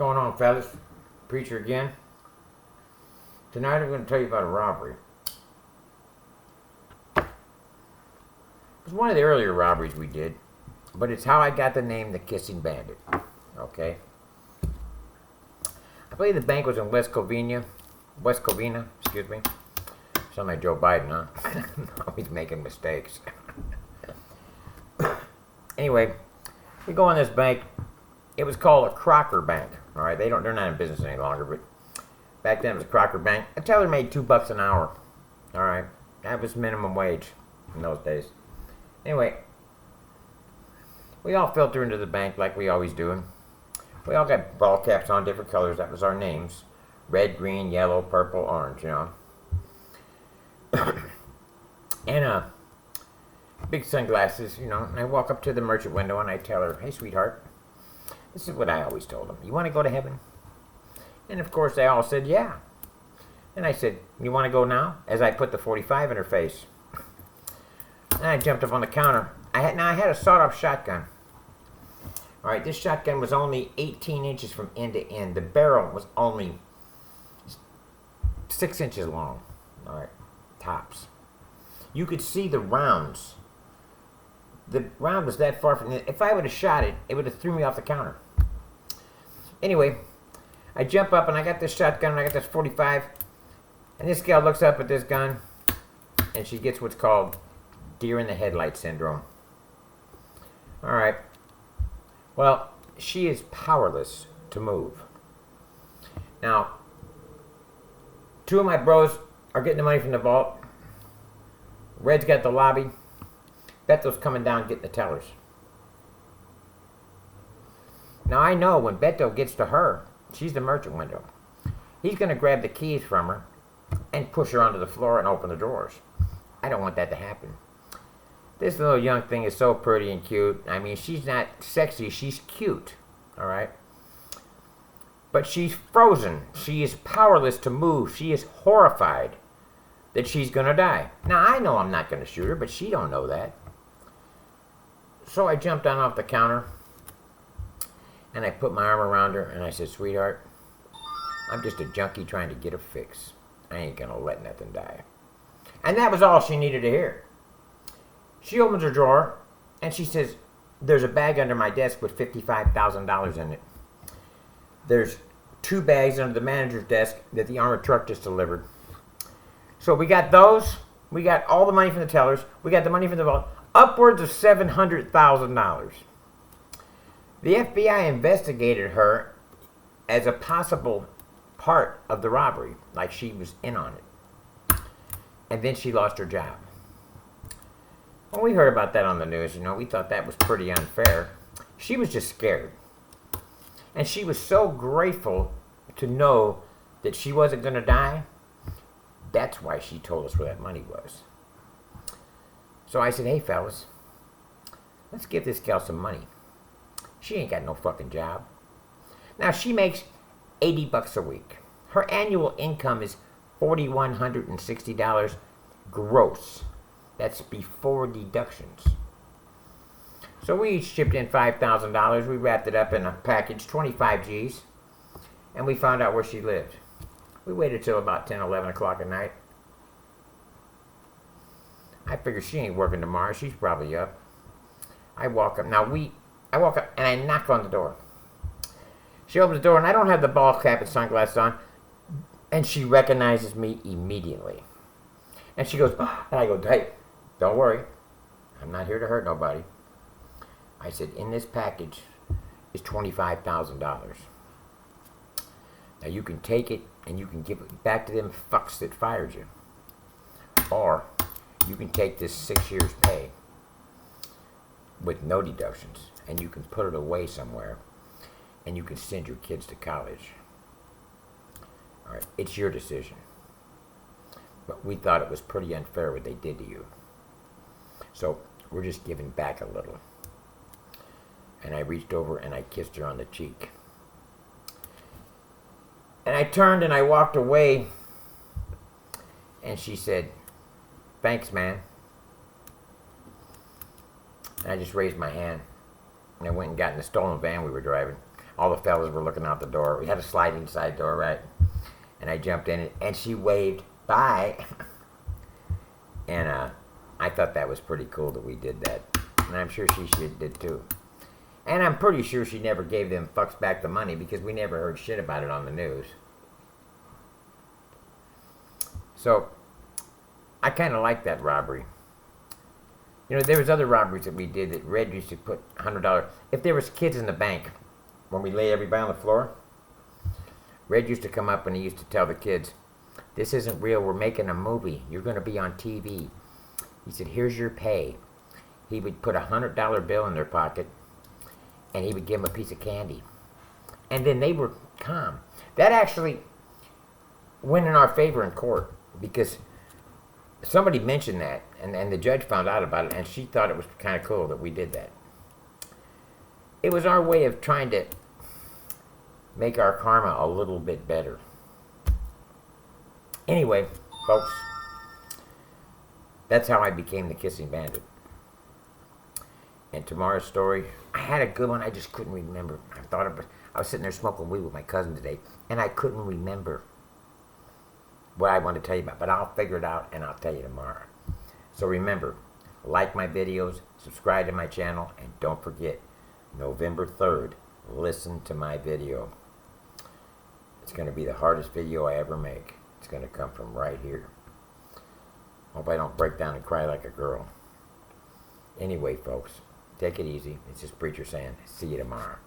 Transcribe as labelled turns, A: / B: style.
A: Going on, fellas? Preacher again. Tonight I'm going to tell you about a robbery. It was one of the earlier robberies we did, but it's how I got the name the Kissing Bandit. Okay? I believe the bank was in West Covina, excuse me. Sound like Joe Biden, huh? Always making mistakes. Anyway, we go in this bank. It was called a Crocker Bank. All right, they're not in business any longer, but back then it was a Crocker Bank. A teller made $2 an hour. All right, that was minimum wage in those days. Anyway, we all filter into the bank like we always do. We all got ball caps on, different colors. That was our names: red, green, yellow, purple, orange. You know, and big sunglasses. You know, and I walk up to the merchant window and I tell her, "Hey, sweetheart." This is what I always told them. You want to go to heaven? And of course they all said, yeah. And I said, you want to go now? As I put the 45 in her face. And I jumped up on the counter. I had a sawed-off shotgun. All right, this shotgun was only 18 inches from end to end. The barrel was only 6 inches long. All right, tops. You could see the rounds. The round was that far from it. If I would have shot it, it would have threw me off the counter. Anyway, I jump up and I got this shotgun and I got this 45. And this gal looks up at this gun and she gets what's called deer in the headlight syndrome. All right. Well, she is powerless to move. Now, two of my bros are getting the money from the vault. Red's got the lobby. Beto's coming down getting the tellers. Now I know when Beto gets to her, she's the merchant window. He's going to grab the keys from her and push her onto the floor and open the drawers. I don't want that to happen. This little young thing is so pretty and cute. I mean, she's not sexy, she's cute. All right? But she's frozen. She is powerless to move. She is horrified that she's going to die. Now I know I'm not going to shoot her, but she don't know that. So I jumped down off the counter and I put my arm around her and I said, sweetheart, I'm just a junkie trying to get a fix. I ain't gonna let nothing die. And that was all she needed to hear. She opens her drawer and she says, there's a bag under my desk with $55,000 in it. There's 2 bags under the manager's desk that the armored truck just delivered. So we got those. We got all the money from the tellers. We got the money from the vault. Upwards of $700,000. The FBI investigated her as a possible part of the robbery, like she was in on it. And then she lost her job. When we heard about that on the news, you know, we thought that was pretty unfair. She was just scared. And she was so grateful to know that she wasn't going to die. That's why she told us where that money was. So I said, hey, fellas, let's give this gal some money. She ain't got no fucking job. Now, she makes $80 a week. Her annual income is $4,160 gross. That's before deductions. So we each chipped in $5,000. We wrapped it up in a package, 25 G's, and we found out where she lived. We waited till about 10, 11 o'clock at night. I figure she ain't working tomorrow. She's probably up. I walk up. I walk up and I knock on the door. She opens the door and I don't have the ball cap and sunglasses on. And she recognizes me immediately. And she goes, oh, and I go, hey, don't worry. I'm not here to hurt nobody. I said, in this package is $25,000. Now you can take it and you can give it back to them fucks that fired you. Or you can take this 6 years pay with no deductions and you can put it away somewhere and you can send your kids to college. All right, it's your decision. But we thought it was pretty unfair what they did to you. So we're just giving back a little. And I reached over and I kissed her on the cheek. And I turned and I walked away. And she said, thanks, man. And I just raised my hand. And I went and got in the stolen van we were driving. all the fellas were looking out the door. We had a sliding side door, right? And I jumped in it, and she waved bye. And I thought that was pretty cool that we did that. And I'm sure she did too. And I'm pretty sure she never gave them fucks back the money because we never heard shit about it on the news. So, I kind of like that robbery. You know, there was other robberies that we did that Red used to put $100. If there was kids in the bank, when we lay everybody on the floor, Red used to come up and he used to tell the kids, "This isn't real, we're making a movie. You're going to be on TV." He said, "Here's your pay." He would put a $100 bill in their pocket, and he would give them a piece of candy. And then they were calm. That actually went in our favor in court, because somebody mentioned that, and the judge found out about it, and she thought it was kind of cool that we did that. It was our way of trying to make our karma a little bit better. Anyway, folks, that's how I became the Kissing Bandit. And tomorrow's story, I had a good one, I just couldn't remember. I was sitting there smoking weed with my cousin today, and I couldn't remember what I want to tell you about. But I'll figure it out, and I'll tell you tomorrow. So remember, like my videos, subscribe to my channel, and don't forget, November 3rd, listen to my video. It's going to be the hardest video I ever make. It's going to come from right here. Hope I don't break down and cry like a girl. Anyway, folks, take it easy. It's just Preacher saying, see you tomorrow.